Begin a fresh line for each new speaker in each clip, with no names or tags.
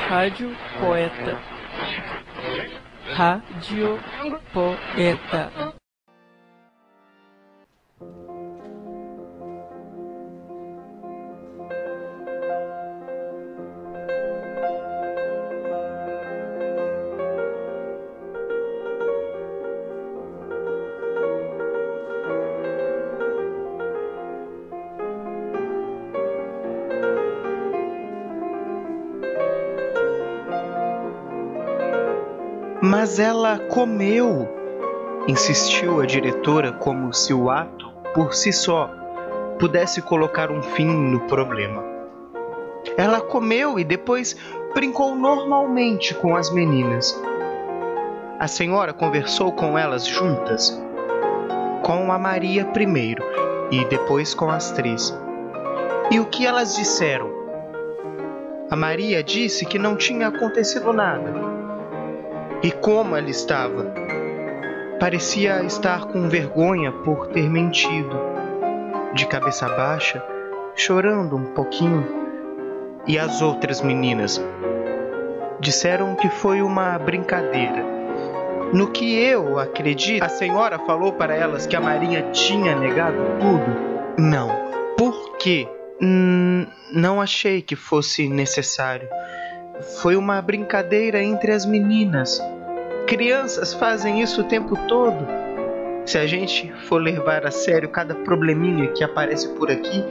Rádio Poeta. Rádio Poeta.
Mas ela comeu, insistiu a diretora, como se o ato, por si só, pudesse colocar um fim no problema. Ela comeu e depois brincou normalmente com as meninas. A senhora conversou com elas juntas, com a Maria primeiro e depois com as três. E o que elas disseram? A Maria disse que não tinha acontecido nada. E como ela estava? Parecia estar com vergonha por ter mentido. De cabeça baixa, chorando um pouquinho. E as outras meninas? Disseram que foi uma brincadeira. No que eu acredito, a senhora falou para elas que a Maria tinha negado tudo? Não. Por quê? Não achei que fosse necessário. Foi uma brincadeira entre as meninas. Crianças fazem isso o tempo todo. Se a gente for levar a sério cada probleminha que aparece por aqui,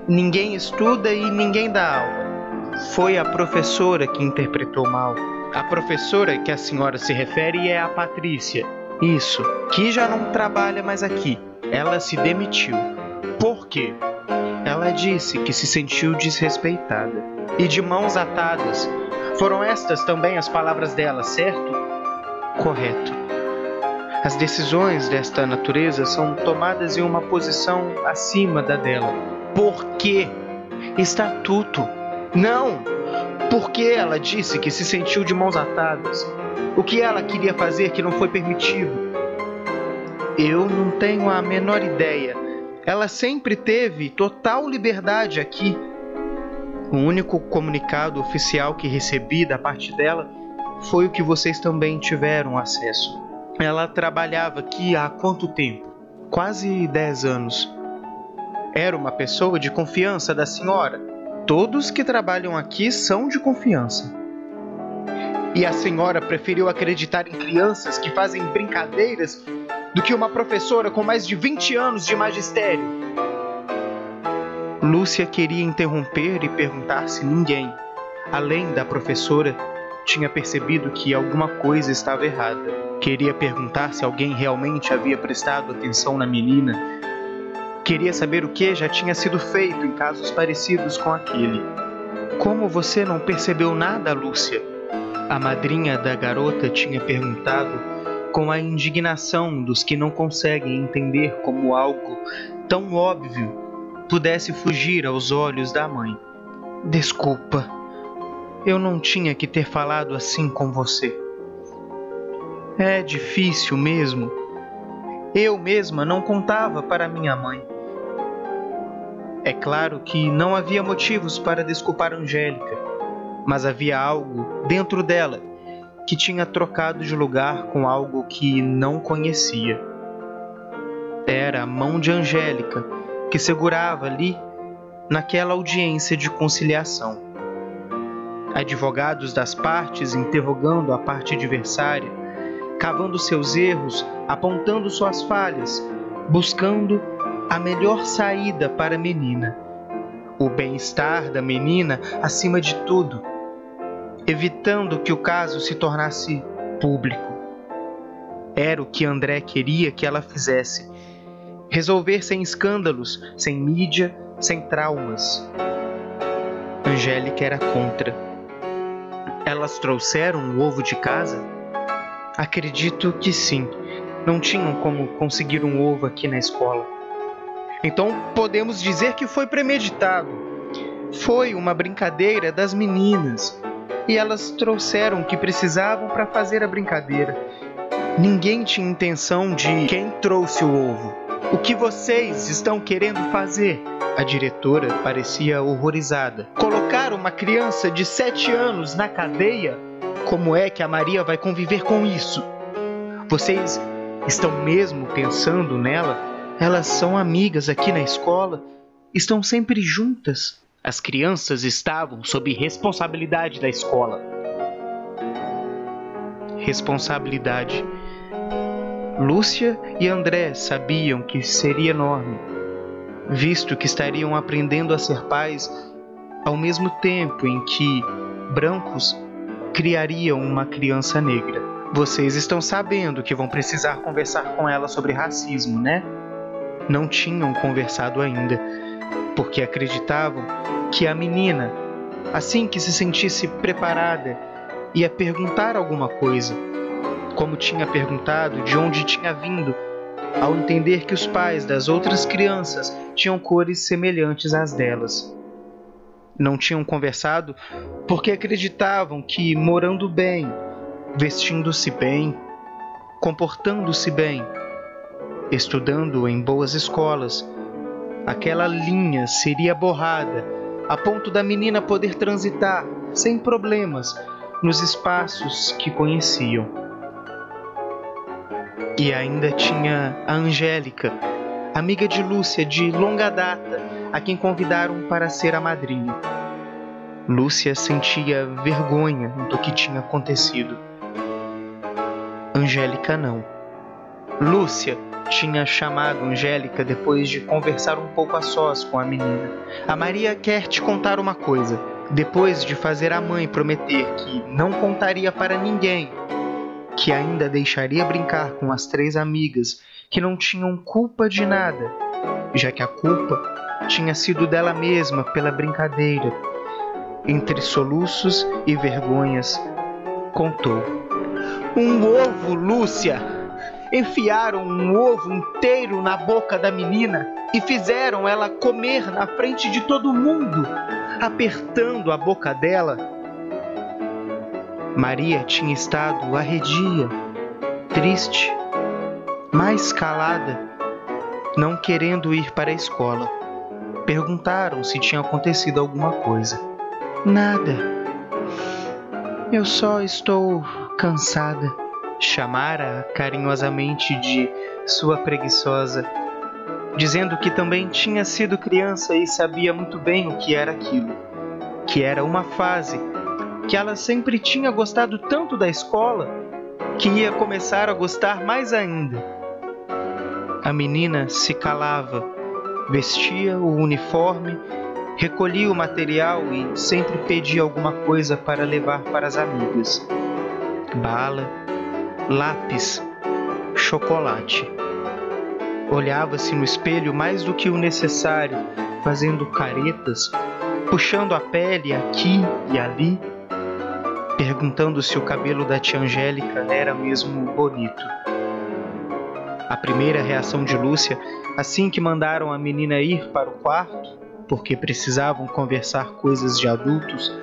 ninguém estuda e ninguém dá aula. Foi a professora que interpretou mal. A professora que a senhora se refere é a Patrícia. Isso, que já não trabalha mais aqui. Ela se demitiu. Por quê? Ela disse que se sentiu desrespeitada e de mãos atadas. Foram estas também as palavras dela, certo? Correto. As decisões desta natureza são tomadas em uma posição acima da dela. Por quê? Estatuto. Não! Porque ela disse que se sentiu de mãos atadas. O que ela queria fazer que não foi permitido? Eu não tenho a menor ideia. Ela sempre teve total liberdade aqui. O único comunicado oficial que recebi da parte dela foi o que vocês também tiveram acesso. Ela trabalhava aqui há quanto tempo? Quase 10 anos. Era uma pessoa de confiança da senhora. Todos que trabalham aqui são de confiança. E a senhora preferiu acreditar em crianças que fazem brincadeiras do que uma professora com mais de 20 anos de magistério. Lúcia queria interromper e perguntar se ninguém, além da professora, tinha percebido que alguma coisa estava errada. Queria perguntar se alguém realmente havia prestado atenção na menina. Queria saber o que já tinha sido feito em casos parecidos com aquele. Como você não percebeu nada, Lúcia? A madrinha da garota tinha perguntado com a indignação dos que não conseguem entender como algo tão óbvio pudesse fugir aos olhos da mãe. Desculpa, eu não tinha que ter falado assim com você. É difícil mesmo. Eu mesma não contava para minha mãe. É claro que não havia motivos para desculpar Angélica, mas havia algo dentro dela que tinha trocado de lugar com algo que não conhecia. Era a mão de Angélica que segurava ali naquela audiência de conciliação. Advogados das partes interrogando a parte adversária, cavando seus erros, apontando suas falhas, buscando a melhor saída para a menina, o bem-estar da menina acima de tudo, evitando que o caso se tornasse público. Era o que André queria que ela fizesse. Resolver sem escândalos, sem mídia, sem traumas. Angélica era contra. Elas trouxeram o ovo de casa? Acredito que sim. Não tinham como conseguir um ovo aqui na escola. Então podemos dizer que foi premeditado. Foi uma brincadeira das meninas. E elas trouxeram o que precisavam para fazer a brincadeira. Ninguém tinha intenção de quem trouxe o ovo. O que vocês estão querendo fazer? A diretora parecia horrorizada. Colocar uma criança de 7 anos na cadeia? Como é que a Maria vai conviver com isso? Vocês estão mesmo pensando nela? Elas são amigas aqui na escola. Estão sempre juntas. As crianças estavam sob responsabilidade da escola. Responsabilidade. Lúcia e André sabiam que seria enorme, visto que estariam aprendendo a ser pais ao mesmo tempo em que brancos criariam uma criança negra. Vocês estão sabendo que vão precisar conversar com ela sobre racismo, né? Não tinham conversado ainda, porque acreditavam que a menina, assim que se sentisse preparada, ia perguntar alguma coisa, como tinha perguntado de onde tinha vindo, ao entender que os pais das outras crianças tinham cores semelhantes às delas. Não tinham conversado porque acreditavam que, morando bem, vestindo-se bem, comportando-se bem, estudando em boas escolas, aquela linha seria borrada a ponto da menina poder transitar sem problemas nos espaços que conheciam. E ainda tinha a Angélica, amiga de Lúcia de longa data, a quem convidaram para ser a madrinha. Lúcia sentia vergonha do que tinha acontecido. Angélica não. Lúcia tinha chamado Angélica depois de conversar um pouco a sós com a menina. A Maria quer te contar uma coisa. Depois de fazer a mãe prometer que não contaria para ninguém, que ainda deixaria brincar com as 3 amigas que não tinham culpa de nada, já que a culpa tinha sido dela mesma pela brincadeira. Entre soluços e vergonhas, contou: "Um ovo, Lúcia! Enfiaram um ovo inteiro na boca da menina e fizeram ela comer na frente de todo mundo, apertando a boca dela." Maria tinha estado arredia, triste, mais calada, não querendo ir para a escola. Perguntaram se tinha acontecido alguma coisa. "Nada. Eu só estou cansada." Chamara carinhosamente de sua preguiçosa, dizendo que também tinha sido criança e sabia muito bem o que era aquilo, que era uma fase, que ela sempre tinha gostado tanto da escola, que ia começar a gostar mais ainda. A menina se calava, vestia o uniforme, recolhia o material e sempre pedia alguma coisa para levar para as amigas: bala, lápis, chocolate. Olhava-se no espelho mais do que o necessário, fazendo caretas, puxando a pele aqui e ali, perguntando se o cabelo da tia Angélica era mesmo bonito. A primeira reação de Lúcia, assim que mandaram a menina ir para o quarto, porque precisavam conversar coisas de adultos,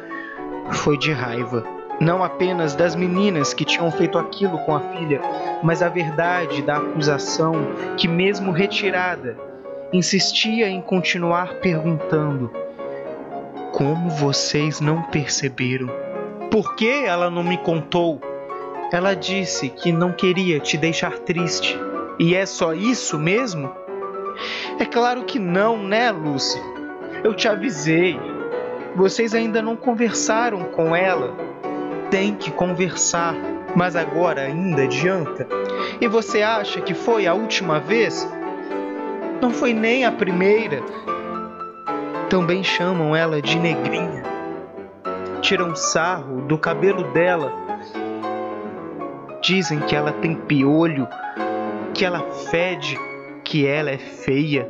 foi de raiva. Não apenas das meninas que tinham feito aquilo com a filha, mas a verdade da acusação que, mesmo retirada, insistia em continuar perguntando: "Como vocês não perceberam? Por que ela não me contou? Ela disse que não queria te deixar triste. E é só isso mesmo?" "É claro que não, né, Lúcia? Eu te avisei. Vocês ainda não conversaram com ela. Tem que conversar, mas agora ainda adianta? E você acha que foi a última vez? Não foi nem a primeira." Também chamam ela de negrinha. Tiram sarro do cabelo dela. Dizem que ela tem piolho, que ela fede, que ela é feia,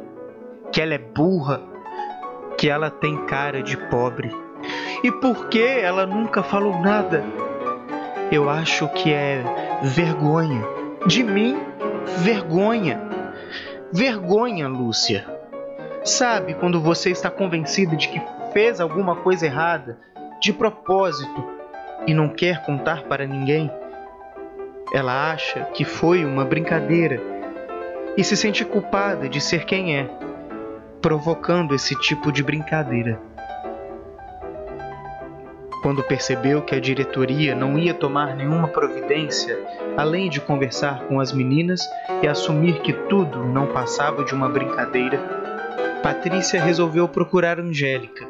que ela é burra, que ela tem cara de pobre. E por que ela nunca falou nada? Eu acho que é vergonha. De mim, vergonha. Vergonha, Lúcia. Sabe quando você está convencida de que fez alguma coisa errada, de propósito, e não quer contar para ninguém? Ela acha que foi uma brincadeira e se sente culpada de ser quem é. provocando esse tipo de brincadeira. Quando percebeu que a diretoria não ia tomar nenhuma providência, além de conversar com as meninas e assumir que tudo não passava de uma brincadeira, Patrícia resolveu procurar Angélica.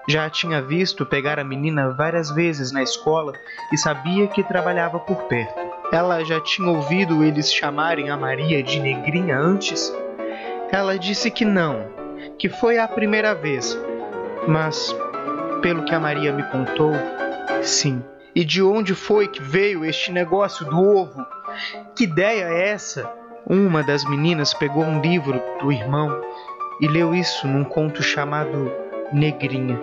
Já a tinha visto pegar a menina várias vezes na escola e sabia que trabalhava por perto. Ela já tinha ouvido eles chamarem a Maria de negrinha antes? Ela disse que não, que foi a primeira vez, mas, pelo que a Maria me contou, sim. E de onde foi que veio este negócio do ovo? Que ideia é essa? Uma das meninas pegou um livro do irmão e leu isso num conto chamado Negrinha.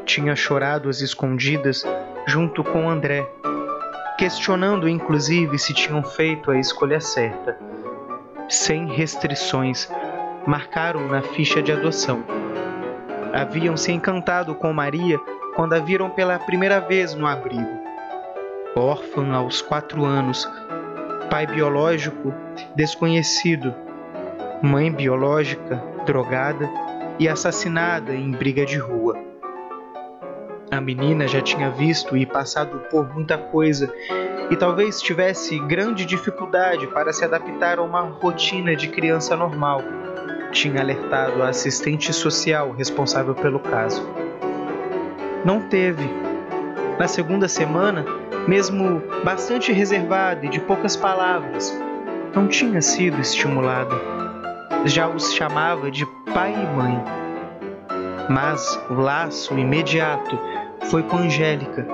Tinha chorado às escondidas junto com André, questionando inclusive se tinham feito a escolha certa. Sem restrições, marcaram na ficha de adoção. Haviam se encantado com Maria quando a viram pela primeira vez no abrigo. Órfã aos 4 anos, pai biológico desconhecido, mãe biológica drogada e assassinada em briga de rua. A menina já tinha visto e passado por muita coisa e talvez tivesse grande dificuldade para se adaptar a uma rotina de criança normal. Tinha alertado a assistente social responsável pelo caso. Não teve. Na segunda semana, mesmo bastante reservada e de poucas palavras, não tinha sido estimulada. Já os chamava de pai e mãe. Mas o laço imediato foi com Angélica,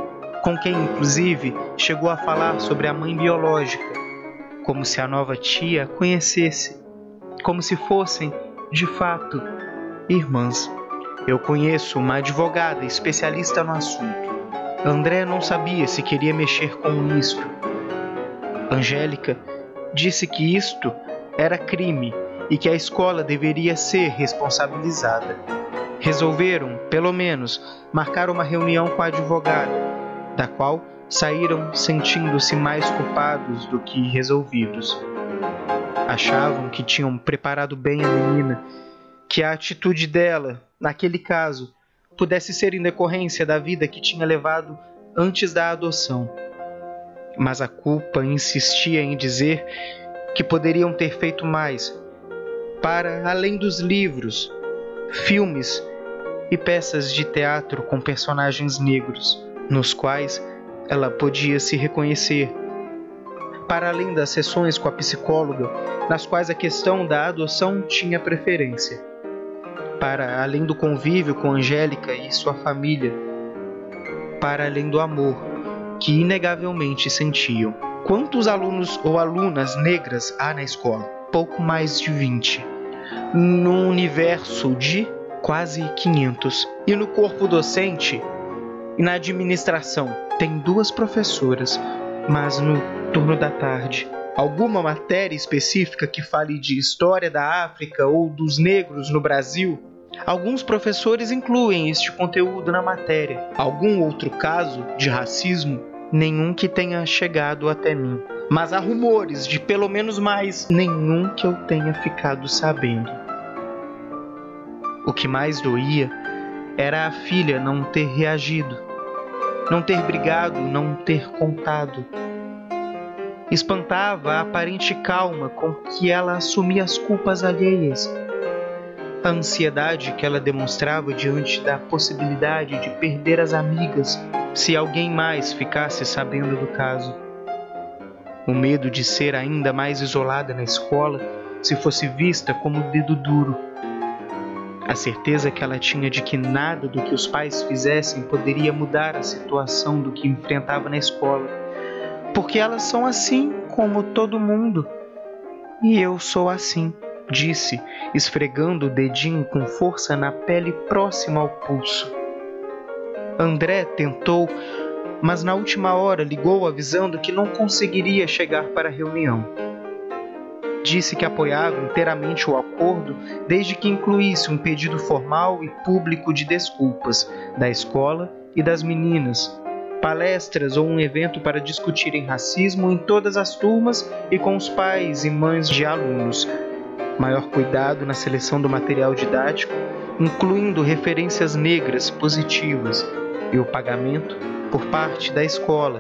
com quem inclusive chegou a falar sobre a mãe biológica, como se a nova tia a conhecesse, como se fossem, de fato, irmãs. Eu conheço uma advogada especialista no assunto. André não sabia se queria mexer com isto. Angélica disse que isto era crime e que a escola deveria ser responsabilizada. Resolveram, pelo menos, marcar uma reunião com a advogada, da qual saíram sentindo-se mais culpados do que resolvidos. Achavam que tinham preparado bem a menina, que a atitude dela, naquele caso, pudesse ser em decorrência da vida que tinha levado antes da adoção. Mas a culpa insistia em dizer que poderiam ter feito mais, para além dos livros, filmes e peças de teatro com personagens negros, nos quais ela podia se reconhecer, para além das sessões com a psicóloga, nas quais a questão da adoção tinha preferência, para além do convívio com Angélica e sua família, para além do amor que inegavelmente sentiam. Quantos alunos ou alunas negras há na escola? Pouco mais de 20. Num universo de quase 500. E no corpo docente e na administração tem 2 professoras, mas no turno da tarde, alguma matéria específica que fale de história da África ou dos negros no Brasil? Alguns professores incluem este conteúdo na matéria. Algum outro caso de racismo? Nenhum que tenha chegado até mim. Mas há rumores de pelo menos mais, nenhum que eu tenha ficado sabendo. O que mais doía era a filha não ter reagido, não ter brigado, não ter contado. Espantava a aparente calma com que ela assumia as culpas alheias, a ansiedade que ela demonstrava diante da possibilidade de perder as amigas se alguém mais ficasse sabendo do caso. O medo de ser ainda mais isolada na escola se fosse vista como dedo duro. A certeza que ela tinha de que nada do que os pais fizessem poderia mudar a situação do que enfrentava na escola, porque elas são assim como todo mundo. E eu sou assim, disse, esfregando o dedinho com força na pele próxima ao pulso. André tentou, mas na última hora ligou avisando que não conseguiria chegar para a reunião. Disse que apoiava inteiramente o acordo desde que incluísse um pedido formal e público de desculpas da escola e das meninas, palestras ou um evento para discutirem racismo em todas as turmas e com os pais e mães de alunos, maior cuidado na seleção do material didático, incluindo referências negras positivas, e o pagamento, por parte da escola,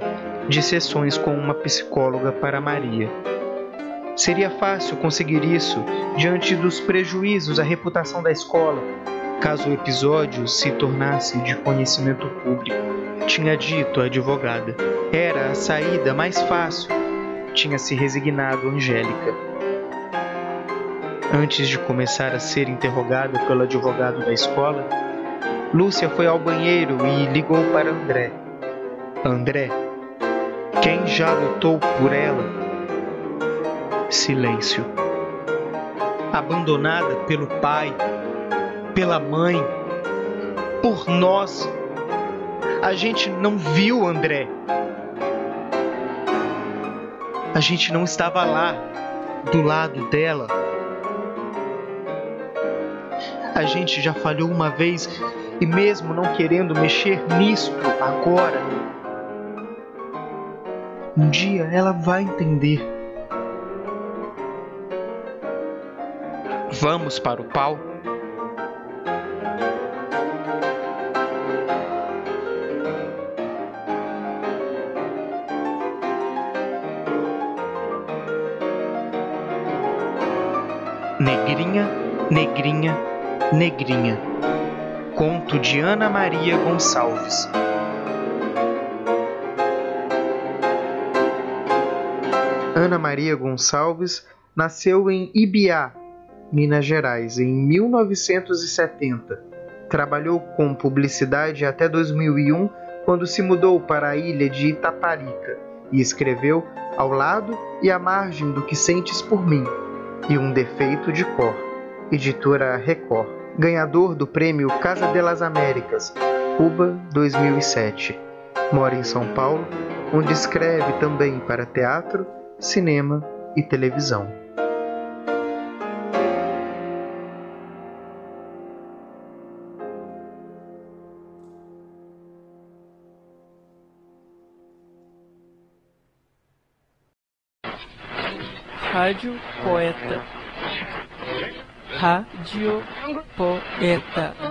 de sessões com uma psicóloga para Maria. Seria fácil conseguir isso diante dos prejuízos à reputação da escola, caso o episódio se tornasse de conhecimento público, tinha dito a advogada. Era a saída mais fácil, tinha se resignado Angélica. Antes de começar a ser interrogada pelo advogado da escola, Lúcia foi ao banheiro e ligou para André. André, quem já lutou por ela? Silêncio. Abandonada pelo pai, pela mãe, por nós. A gente não viu André. A gente não estava lá, do lado dela. A gente já falhou uma vez e mesmo não querendo mexer nisto agora, um dia ela vai entender. Vamos para o pau? Negrinha, negrinha, negrinha. Conto de Ana Maria Gonçalves. Ana Maria Gonçalves nasceu em Ibiá, Minas Gerais, em 1970. Trabalhou com publicidade até 2001, quando se mudou para a ilha de Itaparica e escreveu Ao Lado e à Margem do que Sentes por Mim e Um Defeito de Cor, editora Record, ganhador do prêmio Casa de las Américas, Cuba 2007. Mora em São Paulo, onde escreve também para teatro, cinema e televisão.
Rádio Poeta. Rádio Poeta.